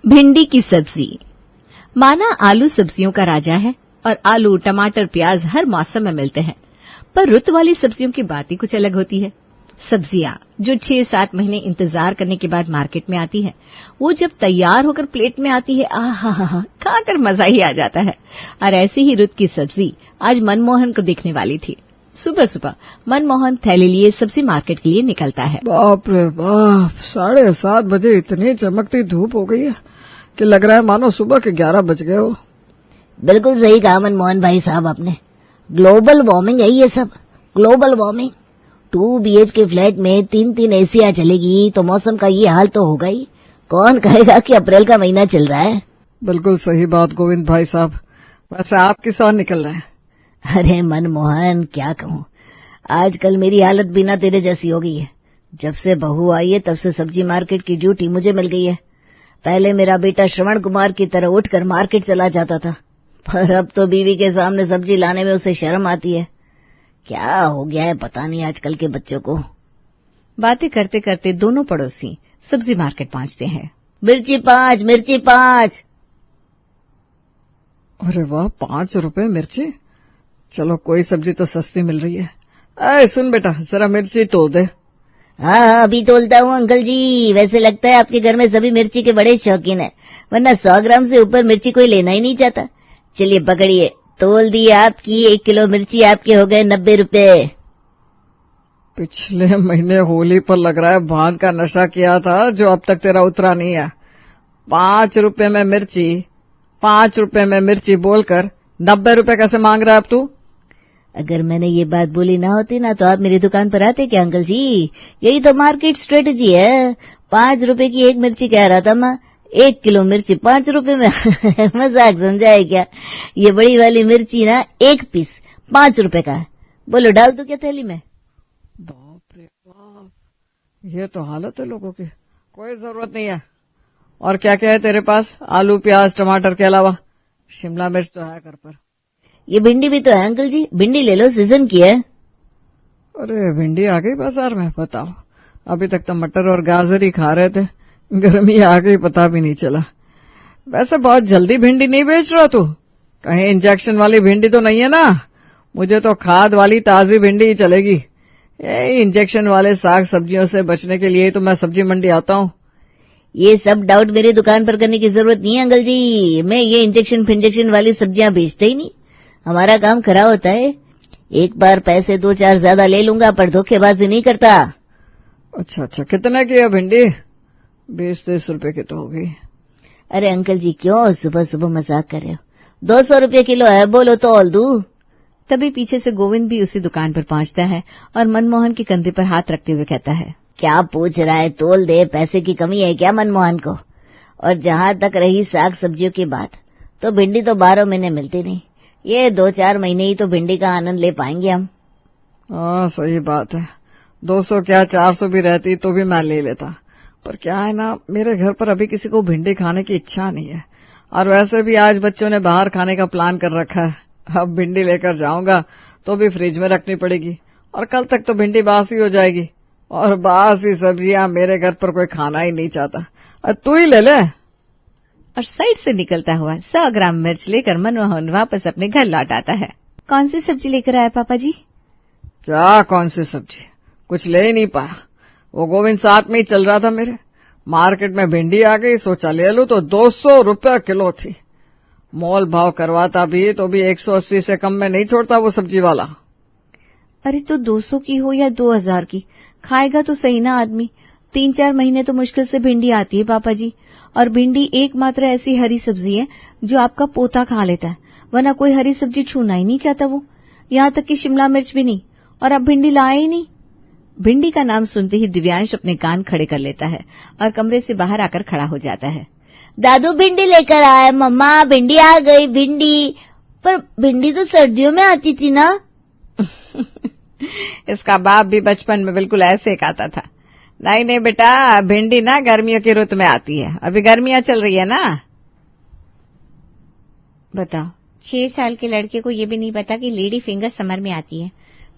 भिंडी की सब्जी। माना आलू सब्जियों का राजा है और आलू, टमाटर, प्याज हर मौसम में मिलते हैं, पर रुत वाली सब्जियों की बात ही कुछ अलग होती है। सब्जियां जो 6-7 महीने इंतजार करने के बाद मार्केट में आती है, वो जब तैयार होकर प्लेट में आती है, आहा, खाकर मजा ही आ जाता है। और ऐसी ही रुत की सब्जी आज मनमोहन को दिखने वाली थी। सुबह सुबह मनमोहन थैली लिए सब्जी मार्केट के लिए निकलता है। बाप रे बाप, 7:30 बजे इतनी चमकती धूप हो गई है कि लग रहा है मानो सुबह के 11 बज गए हो। बिल्कुल सही कहा मनमोहन भाई साहब आपने। ग्लोबल वार्मिंग है ये सब, ग्लोबल वार्मिंग। 2 BHK फ्लैट में 3-3 एसियां चलेगी तो मौसम का ये हाल तो होगा ही। कौन कहेगा कि अप्रैल का महीना चल रहा है। बिल्कुल सही बात गोविंद भाई साहब। वैसे आप किस ओर निकल रहे हैं? अरे मनमोहन, क्या कहूँ, आजकल मेरी हालत बिना तेरे जैसी हो गई है। जब से बहू आई है तब से सब्जी मार्केट की ड्यूटी मुझे मिल गई है। पहले मेरा बेटा श्रवण कुमार की तरह उठकर मार्केट चला जाता था, पर अब तो बीवी के सामने सब्जी लाने में उसे शर्म आती है। क्या हो गया है पता नहीं आजकल के बच्चों को। बातें करते करते दोनों पड़ोसी सब्जी मार्केट पहुंचते हैं। मिर्ची 5, मिर्ची 5। अरे वाह, 5 रुपए मिर्ची। चलो कोई सब्जी तो सस्ती मिल रही है। अरे सुन बेटा, जरा मिर्ची तोल दे। हाँ, अभी तोलता हूँ अंकल जी। वैसे लगता है आपके घर में सभी मिर्ची के बड़े शौकीन हैं, वरना 100 ग्राम से ऊपर मिर्ची कोई लेना ही नहीं चाहता। चलिए पकड़िए, तोल दी आपकी 1 किलो मिर्ची। आपके हो गए 90 रुपए। पिछले महीने होली पर लग रहा है भांग का नशा किया था जो अब तक तेरा उतरा नहीं है। 5 रुपए में मिर्ची, 5 रुपए में मिर्ची बोलकर 90 रुपए कैसे मांग रहा है अब तू? अगर मैंने ये बात बोली ना होती ना तो आप मेरी दुकान पर आते क्या अंकल जी? यही तो मार्केट स्ट्रेटेजी है। 5 रुपए की 1 मिर्ची कह रहा था मैं, 1 किलो मिर्ची 5 रुपए में। मजाक समझा है क्या? ये बड़ी वाली मिर्ची ना 1 पीस 5 रुपए का है। बोलो डाल दो क्या थैली में? बाप रे बाप, ये तो हालत है लोगों की। कोई जरूरत नहीं है। और क्या क्या है तेरे पास? आलू, प्याज, टमाटर के अलावा? शिमला मिर्च तो है घर पर। ये भिंडी भी तो है अंकल जी, भिंडी ले लो, सीजन की है। अरे भिंडी आ गई बाजार में? बताओ, अभी तक तो मटर और गाजर ही खा रहे थे, गर्मी आ गई पता भी नहीं चला। वैसे बहुत जल्दी भिंडी नहीं बेच रहा तू? कहीं इंजेक्शन वाली भिंडी तो नहीं है ना? मुझे तो खाद वाली ताजी भिंडी ही चलेगी। ये इंजेक्शन वाले साग सब्जियों से बचने के लिए तो मैं सब्जी मंडी आता हूँ। ये सब डाउट मेरी दुकान पर करने की जरूरत नहीं है अंकल जी। मैं ये इंजेक्शन फिंजेक्शन वाली सब्जियां बेचते ही नहीं। हमारा काम खरा होता है। एक बार पैसे 2-4 ज्यादा ले लूंगा पर धोखेबाजी नहीं करता। अच्छा, कितने की है भिंडी? 20-30 रुपए की तो होगी। अरे अंकल जी, क्यों सुबह सुबह मजाक कर रहे हो? 200 रुपए किलो है, बोलो तौल दूं। तभी पीछे से गोविंद भी उसी दुकान पर पहुंचता है और मनमोहन के कंधे पर हाथ रखते हुए कहता है, क्या पूछ रहा है? तोल दे, पैसे की कमी है क्या मनमोहन को? और जहां तक रही साग सब्जियों की बात, तो भिंडी तो 12 महीने मिलती नहीं। ये 2-4 महीने ही तो भिंडी का आनंद ले पाएंगे हम। हाँ सही बात है। 200 क्या 400 भी रहती तो भी मैं ले लेता, पर क्या है ना, मेरे घर पर अभी किसी को भिंडी खाने की इच्छा नहीं है। और वैसे भी आज बच्चों ने बाहर खाने का प्लान कर रखा है। अब भिंडी लेकर जाऊंगा तो भी फ्रिज में रखनी पड़ेगी और कल तक तो भिंडी बासी हो जाएगी। और बासी सब्जियां मेरे घर पर कोई खाना ही नहीं चाहता। तू ही ले ले। और साइड से निकलता हुआ 100 ग्राम मिर्च लेकर मनमोहन वापस अपने घर लौट आता है। कौन सी सब्जी लेकर आया पापा जी? क्या कौन सी सब्जी? कुछ ले ही नहीं पाया। वो गोविंद साथ में ही चल रहा था मेरे। मार्केट में भिंडी आ गई, सोचा ले लूं तो 200 रुपये किलो थी। मोल भाव करवाता भी तो भी 180 से कम में नहीं छोड़ता वो सब्जी वाला। अरे तो 200 की हो या 2000 की, खाएगा तो सही ना आदमी। 3-4 महीने तो मुश्किल से भिंडी आती है पापा जी। और भिंडी एकमात्र ऐसी हरी सब्जी है जो आपका पोता खा लेता है, वरना कोई हरी सब्जी छूना ही नहीं चाहता वो। यहाँ तक कि शिमला मिर्च भी नहीं। और अब भिंडी लाए ही नहीं। भिंडी का नाम सुनते ही दिव्यांश अपने कान खड़े कर लेता है और कमरे से बाहर आकर खड़ा हो जाता है। दादू भिंडी लेकर आए। मम्मा भिंडी आ गई। भिंडी? पर भिंडी तो सर्दियों में आती थी ना? इसका बाप भी बचपन में बिल्कुल ऐसे कहता था। नहीं बेटा, भिंडी ना गर्मियों की रुत में आती है। अभी गर्मियां चल रही है ना। बताओ, 6 साल के लड़के को ये भी नहीं पता कि लेडी फिंगर समर में आती है।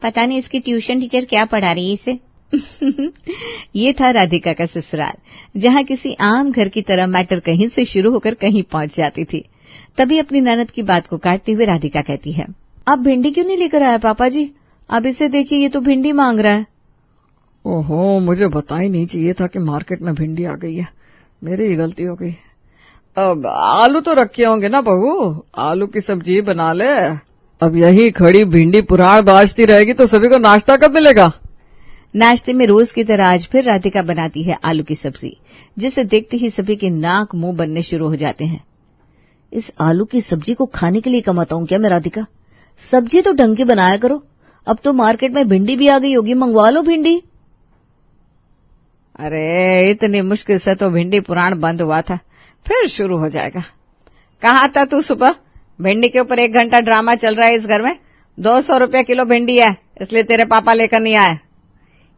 पता नहीं इसकी ट्यूशन टीचर क्या पढ़ा रही है इसे। ये था राधिका का ससुराल, जहां किसी आम घर की तरह मैटर कहीं से शुरू होकर कहीं पहुंच जाती थी। तभी अपनी ननद की बात को काटते हुए राधिका कहती है, आप भिंडी क्यों नहीं लेकर आए पापा जी? अब इसे देखिए, ये तो भिंडी मांग रहा है। ओहो, मुझे बता ही नहीं चाहिए था कि मार्केट में भिंडी आ गई है। मेरी ही गलती हो गई। अब आलू तो रखे होंगे ना बहू, आलू की सब्जी बना ले। अब यही खड़ी भिंडी पुराण बाजती रहेगी तो सभी को नाश्ता कब मिलेगा? नाश्ते में रोज की तरह आज फिर राधिका बनाती है आलू की सब्जी, जिसे देखते ही सभी के नाक मुंह बनने शुरू हो जाते हैं। इस आलू की सब्जी को खाने के लिए कमाता हूं क्या मैं राधिका? सब्जी तो ढंग की बनाया करो। अब तो मार्केट में भिंडी भी आ गई होगी, मंगवा लो भिंडी। अरे इतनी मुश्किल से तो भिंडी पुराण बंद हुआ था, फिर शुरू हो जाएगा। कहाँ था तू सुबह? भिंडी के ऊपर 1 घंटा ड्रामा चल रहा है इस घर में। 200 रुपया किलो भिंडी है, इसलिए तेरे पापा लेकर नहीं आए।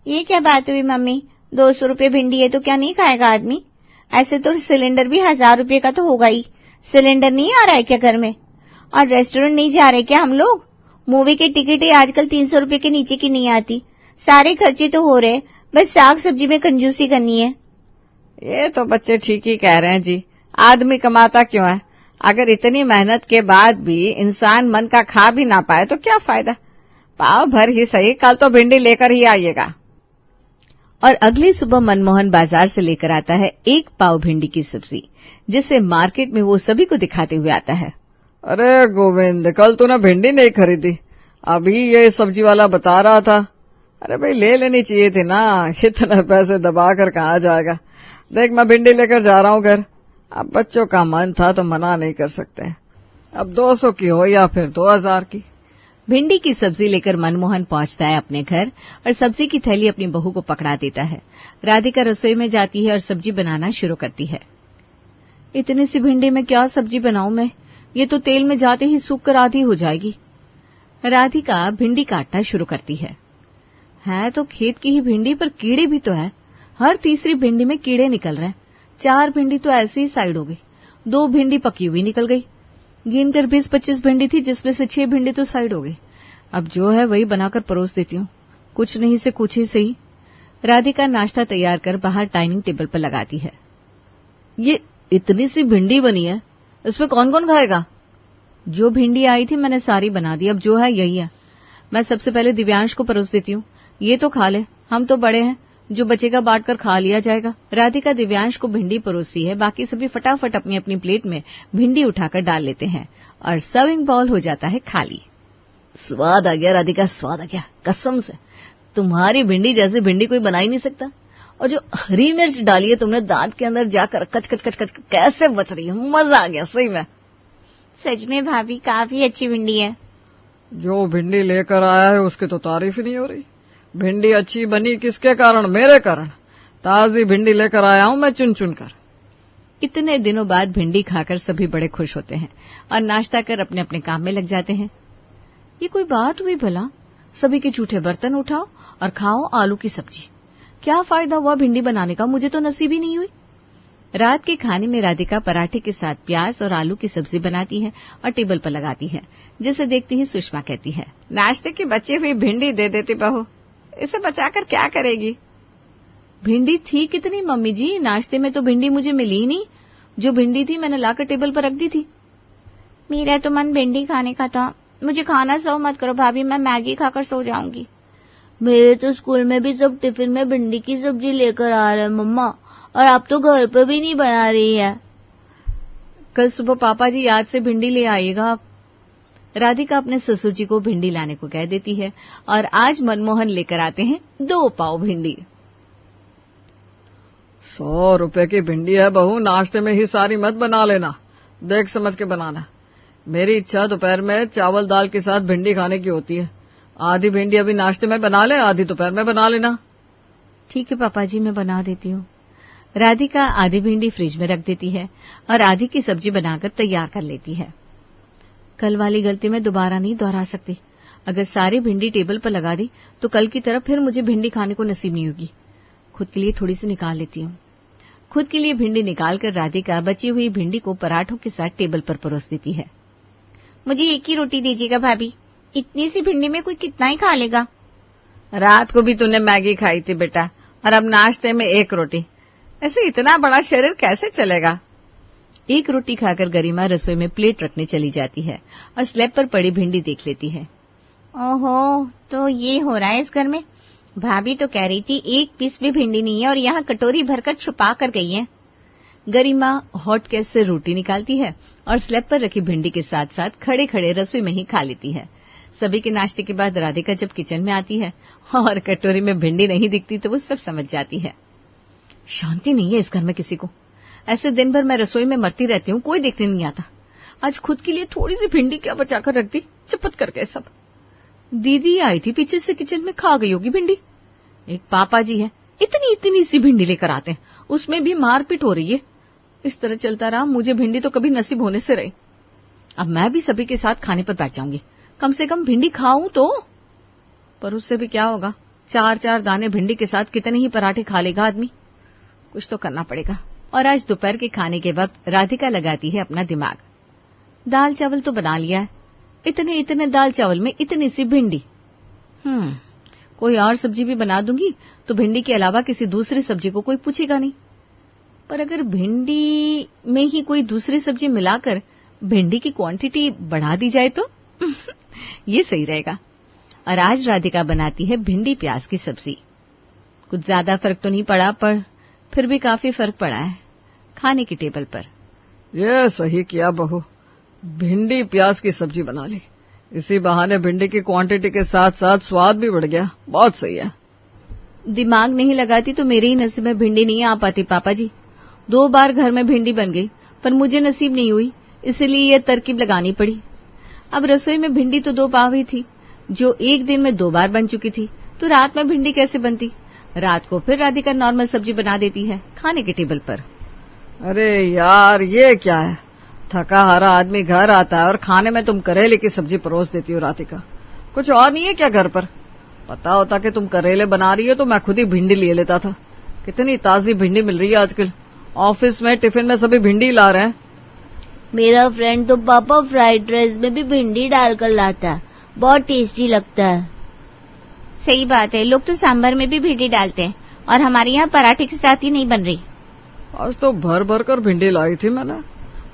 ये क्या बात हुई मम्मी? 200 रुपये भिंडी है तो क्या नहीं खाएगा आदमी? ऐसे तो सिलेंडर भी 1000 रुपये का तो होगा ही। सिलेंडर नहीं आ रहा है क्या घर में? और रेस्टोरेंट नहीं जा रहे क्या हम लोग? मूवी की टिकट ही आजकल 300 रुपये के नीचे की नहीं आती। सारे खर्चे तो हो रहे, बस साग सब्जी में कंजूसी करनी है। ये तो बच्चे ठीक ही कह रहे हैं जी। आदमी कमाता क्यों है? अगर इतनी मेहनत के बाद भी इंसान मन का खा भी ना पाए तो क्या फायदा? पाव भर ही सही, कल तो भिंडी लेकर ही आइएगा। और अगली सुबह मनमोहन बाजार से लेकर आता है 1 पाव भिंडी की सब्जी, जिसे मार्केट में वो सभी को दिखाते हुए आता है। अरे गोविंद, कल तूने भिंडी नहीं खरीदी, अभी ये सब्जी वाला बता रहा था। अरे भाई, ले लेनी चाहिए थी ना, इतने पैसे दबा कर कहाँ जाएगा। देख, मैं भिंडी लेकर जा रहा हूँ घर। अब बच्चों का मन था तो मना नहीं कर सकते। अब 200 की हो या फिर 2000 की। भिंडी की सब्जी लेकर मनमोहन पहुंचता है अपने घर और सब्जी की थैली अपनी बहू को पकड़ा देता है। राधिका रसोई में जाती है और सब्जी बनाना शुरू करती है। इतनी सी भिंडी में क्या सब्जी बनाऊं मैं? ये तो तेल में जाते ही सूख कर आधी हो जाएगी। राधिका भिंडी काटना शुरू करती है तो खेत की ही भिंडी, पर कीड़े भी तो है। हर तीसरी भिंडी में कीड़े निकल रहे हैं। 4 भिंडी तो ऐसे ही साइड हो गई, 2 भिंडी पकी हुई निकल गई। गिनकर 20-25 भिंडी थी, जिसमें से 6 भिंडी तो साइड हो गई। अब जो है वही बनाकर परोस देती हूँ, कुछ नहीं से कुछ ही सही। राधिका नाश्ता तैयार कर बाहर डाइनिंग टेबल पर लगाती है। ये इतनी सी भिंडी बनी है, इसमें कौन कौन खाएगा? जो भिंडी आई थी मैंने सारी बना दी, अब जो है यही है। मैं सबसे पहले दिव्यांश को परोस देती हूँ, ये तो खा ले, हम तो बड़े हैं, जो बचेगा बांट कर खा लिया जाएगा। राधिका दिव्यांश को भिंडी परोसती है, बाकी सभी फटाफट अपनी अपनी प्लेट में भिंडी उठाकर डाल लेते हैं और सर्विंग बाउल हो जाता है खाली। स्वाद आ गया राधिका, स्वाद आ गया, कसम से। तुम्हारी भिंडी जैसी भिंडी कोई बना ही नहीं सकता। और जो हरी मिर्च डाली है तुमने दांत के अंदर जाकर, कच कच कच कच कैसे बच रही है, मजा आ गया सही में। सच में भाभी, काफी अच्छी भिंडी है। जो भिंडी लेकर आया है उसकी तो तारीफ ही नहीं हो रही। भिंडी अच्छी बनी किसके कारण? मेरे कारण। ताजी भिंडी लेकर आया हूं मैं चुन चुन कर। इतने दिनों बाद भिंडी खाकर सभी बड़े खुश होते हैं और नाश्ता कर अपने अपने काम में लग जाते हैं। ये कोई बात हुई भला? सभी के झूठे बर्तन उठाओ और खाओ आलू की सब्जी। क्या फायदा हुआ भिंडी बनाने का? मुझे तो नसीब ही नहीं हुई। रात के खाने में राधिका पराठे के साथ प्याज और आलू की सब्जी बनाती है और टेबल पर लगाती है, जिसे देखती ही सुषमा कहती है, नाश्ते की बची हुई भिंडी दे देती बहू, इसे बचाकर क्या करेगी? भिंडी थी कितनी मम्मी जी? नाश्ते में तो भिंडी मुझे मिली ही नहीं। जो भिंडी थी मैंने लाकर टेबल पर रख दी थी। मेरा तो मन भिंडी खाने का था। मुझे खाना सर्व मत करो भाभी, मैं मैगी खाकर सो जाऊंगी। मेरे तो स्कूल में भी सब टिफिन में भिंडी की सब्जी लेकर आ रहे हैं मम्मा, और आप तो घर पर भी नहीं बना रही है। कल सुबह पापा जी याद से भिंडी ले आइएगा आप। राधिका अपने ससुर जी को भिंडी लाने को कह देती है और आज मनमोहन लेकर आते हैं 2 पाव भिंडी। 100 रुपए की भिंडी है बहू, नाश्ते में ही सारी मत बना लेना, देख समझ के बनाना। मेरी इच्छा दोपहर में चावल दाल के साथ भिंडी खाने की होती है। आधी भिंडी अभी नाश्ते में बना ले, आधी दोपहर में बना लेना। ठीक है पापा जी, मैं बना देती हूँ। राधिका आधी भिंडी फ्रिज में रख देती है और आधी की सब्जी बनाकर तैयार कर लेती है। कल वाली गलती मैं दोबारा नहीं दोहरा सकती। अगर सारी भिंडी टेबल पर लगा दी तो कल की तरह फिर मुझे भिंडी खाने को नसीब नहीं होगी। खुद के लिए थोड़ी सी निकाल लेती हूँ। खुद के लिए भिंडी निकालकर राधिका बची हुई भिंडी को पराठों के साथ टेबल पर परोस देती है। मुझे एक ही रोटी दीजिएगा भाभी, इतनी सी भिंडी में कोई कितना ही खा लेगा। रात को भी तूने मैगी खाई थी बेटा, और अब नाश्ते में 1 रोटी। ऐसे इतना बड़ा शरीर कैसे चलेगा? 1 रोटी खाकर गरिमा रसोई में प्लेट रखने चली जाती है और स्लैब पर पड़ी भिंडी देख लेती है। ओहो, तो ये हो रहा है इस घर में। भाभी तो कह रही थी 1 पीस भी भिंडी नहीं है और यहाँ कटोरी भरकर छुपा कर गई है। गरिमा हॉट केस से रोटी निकालती है और स्लैब पर रखी भिंडी के साथ साथ खड़े खड़े रसोई में ही खा लेती है। सभी के नाश्ते के बाद राधिका जब किचन में आती है और कटोरी में भिंडी नहीं दिखती तो वो सब समझ जाती है। शांति नहीं है इस घर में किसी को। ऐसे दिन भर मैं रसोई में मरती रहती हूँ, कोई देखने नहीं आता। आज खुद के लिए थोड़ी सी भिंडी क्या बचाकर रख दी, चपत करके सब। दीदी आई थी पीछे से, किचन में खा गई होगी भिंडी। एक पापा जी है, इतनी इतनी सी भिंडी लेकर आते हैं, उसमें भी मारपीट हो रही है। इस तरह चलता रहा, मुझे भिंडी तो कभी नसीब होने से रही। अब मैं भी सभी के साथ खाने पर बैठ जाऊंगी, कम से कम भिंडी खाऊं तो। पर उससे भी क्या होगा, 4-4 दाने भिंडी के साथ कितने ही पराठे खा लेगा आदमी। कुछ तो करना पड़ेगा। और आज दोपहर के खाने के वक्त राधिका लगाती है अपना दिमाग। दाल चावल तो बना लिया है, इतने इतने दाल चावल में इतनी सी भिंडी। कोई और सब्जी भी बना दूंगी तो भिंडी के अलावा किसी दूसरी सब्जी को कोई पूछेगा नहीं। पर अगर भिंडी में ही कोई दूसरी सब्जी मिलाकर भिंडी की क्वांटिटी बढ़ा दी जाए तो ये सही रहेगा। और आज राधिका बनाती है भिंडी प्याज की सब्जी। कुछ ज्यादा फर्क तो नहीं पड़ा, पर फिर भी काफी फर्क पड़ा है खाने की टेबल पर। ये सही किया बहू, भिंडी प्याज की सब्जी बना ली। इसी बहाने भिंडी की क्वांटिटी के साथ साथ स्वाद भी बढ़ गया। बहुत सही है। दिमाग नहीं लगाती तो मेरे ही नसीब में भिंडी नहीं आ पाती पापा जी। 2 बार घर में भिंडी बन गई, पर मुझे नसीब नहीं हुई, इसलिए ये तरकीब लगानी पड़ी। अब रसोई में भिंडी तो 2 पाव ही थी, जो एक दिन में 2 बार बन चुकी थी, तो रात में भिंडी कैसे बनती। रात को फिर राधिका नॉर्मल सब्जी बना देती है खाने के टेबल पर। अरे यार, ये क्या है? थका हारा आदमी घर आता है और खाने में तुम करेले की सब्जी परोस देती हो राधिका। कुछ और नहीं है क्या घर पर? पता होता कि तुम करेले बना रही हो तो मैं खुद ही भिंडी ले लेता था। कितनी ताजी भिंडी मिल रही है आजकल। ऑफिस में टिफिन में सभी भिंडी ला रहे हैं। मेरा फ्रेंड तो पापा फ्राइड राइस में भी भिंडी डालकर लाता है, बहुत टेस्टी लगता है। सही बात है, लोग तो सांभर में भी भिंडी डालते हैं और हमारे यहाँ पराठे के साथ ही नहीं बन रही। आज तो भर भर कर भिंडी लाई थी मैंने।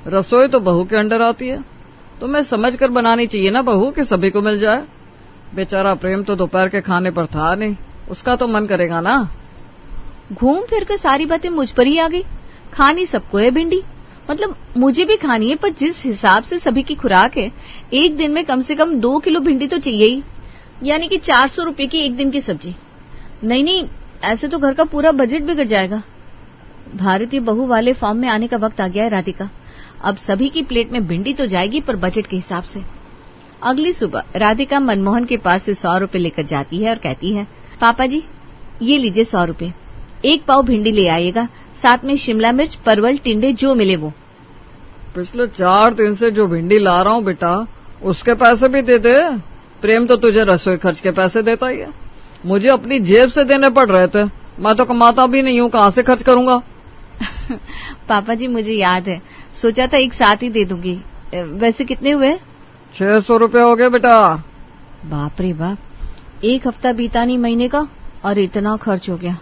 रसोई तो बहू के अंडर आती है, तो मैं समझ कर बनानी चाहिए ना बहू, कि सभी को मिल जाए। बेचारा प्रेम तो दोपहर के खाने पर था नहीं, उसका तो मन करेगा ना। घूम फिर कर सारी बातें मुझ पर ही आ गई। खानी सबको है भिंडी, मतलब मुझे भी खानी है, पर जिस हिसाब से सभी की खुराक है, एक दिन में कम से कम 2 किलो भिंडी तो चाहिए ही, यानी कि 400 रुपए की एक दिन की सब्जी। नहीं, ऐसे तो घर का पूरा बजट बिगड़ जाएगा। भारतीय बहू वाले फॉर्म में आने का वक्त आ गया है राधिका। अब सभी की प्लेट में भिंडी तो जाएगी, पर बजट के हिसाब से। अगली सुबह राधिका मनमोहन के पास से 100 रुपए लेकर जाती है और कहती है, पापा जी ये लीजिए 100 रुपए, 1 पाव भिंडी ले आइएगा, साथ में शिमला मिर्च, परवल, टिंडे जो मिले वो। पिछले 4 दिन से जो भिंडी ला रहा हूँ बेटा, उसके पैसे भी दे दे। प्रेम तो तुझे रसोई खर्च के पैसे देता ही है, मुझे अपनी जेब से देने पड़ रहे थे। मैं तो कमाता भी नहीं हूँ, कहाँ से खर्च करूंगा। पापा जी मुझे याद है, सोचा था एक साथ ही दे दूंगी। वैसे कितने हुए? 600 रुपए हो गए बेटा। बाप रे बाप, 1 हफ्ता बीता नहीं महीने का और इतना खर्च हो गया।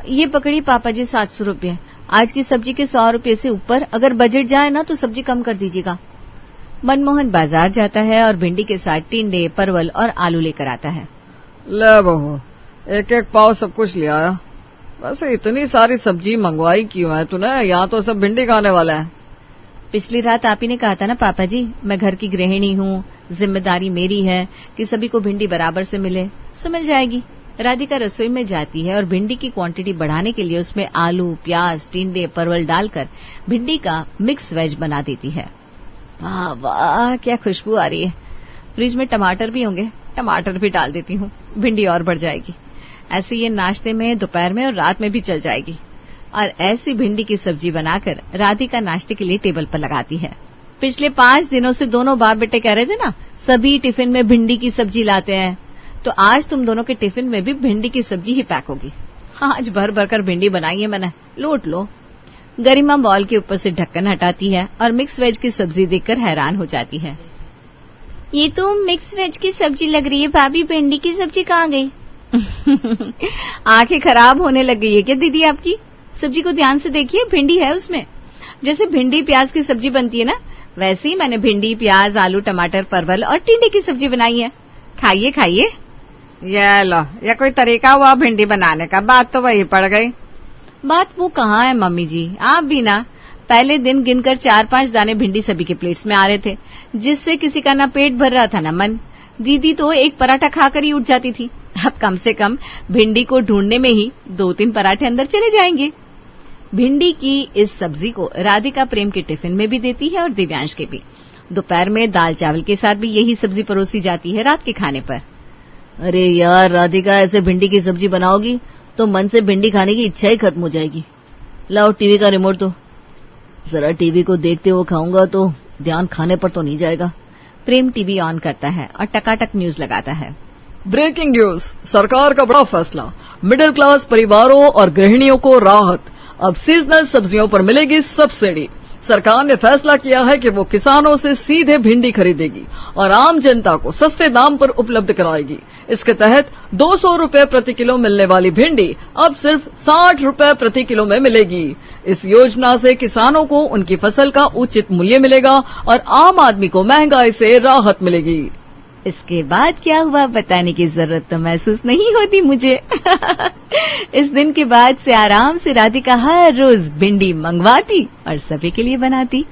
ये पकड़ी पापा जी 700 रुपए। आज की सब्जी के 100 रुपए से ऊपर अगर बजट जाए ना तो सब्जी कम कर दीजिएगा। मनमोहन बाजार जाता है और भिंडी के साथ टिंडे, परवल और आलू लेकर आता है। ले बहू, 1-1 पाव सब कुछ ले आया। वैसे इतनी सारी सब्जी मंगवाई क्यों है तूने? यहाँ तो सब भिंडी खाने वाला है। पिछली रात आप ही ने कहा था ना पापा जी, मैं घर की गृहिणी हूँ, जिम्मेदारी मेरी है कि सभी को भिंडी बराबर से मिले, सो मिल जाएगी। राधिका रसोई में जाती है और भिंडी की क्वांटिटी बढ़ाने के लिए उसमें आलू, प्याज, टिंडे, परवल डालकर भिंडी का मिक्स वेज बना देती है। वाह वाह, क्या खुशबू आ रही है। फ्रिज में टमाटर भी होंगे, टमाटर भी डाल देती हूँ, भिंडी और बढ़ जाएगी। ऐसे ये नाश्ते में, दोपहर में और रात में भी चल जाएगी। और ऐसी भिंडी की सब्जी बनाकर राधिका नाश्ते के लिए टेबल पर लगाती है। पिछले 5 दिनों से दोनों बाप बेटे कह रहे थे ना, सभी टिफिन में भिंडी की सब्जी लाते हैं, तो आज तुम दोनों के टिफिन में भी भिंडी की सब्जी ही पैक होगी। आज भर भर कर भिंडी बनाई है मैंने, लूट लो। गरिमा बॉल के ऊपर से ढक्कन हटाती है और मिक्स वेज की सब्जी देखकर हैरान हो जाती है। ये तो मिक्स वेज की सब्जी लग रही है भाभी, भिंडी की सब्जी कहाँ गई? आंखें खराब होने लग गई है क्या दीदी आपकी? सब्जी को ध्यान से देखिए, भिंडी है उसमें। जैसे भिंडी प्याज की सब्जी बनती है ना, वैसे ही मैंने भिंडी प्याज आलू टमाटर परवल और टिंडे की सब्जी बनाई है। खाइए खाइए। ये लो, ये कोई तरीका हुआ भिंडी बनाने का? बात तो वही पड़ गई। बात वो कहाँ है मम्मी जी, आप भी ना पहले दिन गिनकर 4-5 दाने भिंडी सभी के प्लेट्स में आ रहे थे, जिससे किसी का ना पेट भर रहा था ना मन। दीदी तो एक पराठा खाकर ही उठ जाती थी। अब कम से कम भिंडी को ढूंढने में ही 2-3 पराठे अंदर चले जाएंगे। भिंडी की इस सब्जी को राधिका प्रेम के टिफिन में भी देती है और दिव्यांश के भी। दोपहर में दाल चावल के साथ भी यही सब्जी परोसी जाती है रात के खाने पर। अरे यार राधिका, ऐसे भिंडी की सब्जी बनाओगी तो मन से भिंडी खाने की इच्छा ही खत्म हो जाएगी। लाओ टीवी का रिमोट दो, जरा टीवी को देखते हुए खाऊंगा तो ध्यान खाने पर तो नहीं जाएगा। प्रेम टीवी ऑन करता है और टकाटक न्यूज लगाता है। ब्रेकिंग न्यूज, सरकार का बड़ा फैसला, मिडिल क्लास परिवारों और गृहिणियों को राहत। अब सीजनल सब्जियों पर मिलेगी सब्सिडी। सरकार ने फैसला किया है कि वो किसानों से सीधे भिंडी खरीदेगी और आम जनता को सस्ते दाम पर उपलब्ध कराएगी। इसके तहत 200 रुपए प्रति किलो मिलने वाली भिंडी अब सिर्फ 60 रुपए प्रति किलो में मिलेगी। इस योजना से किसानों को उनकी फसल का उचित मूल्य मिलेगा और आम आदमी को महंगाई से राहत मिलेगी। इसके बाद क्या हुआ बताने की जरूरत तो महसूस नहीं होती मुझे। इस दिन के बाद से आराम से राधिका हर रोज भिंडी मंगवाती और सभी के लिए बनाती।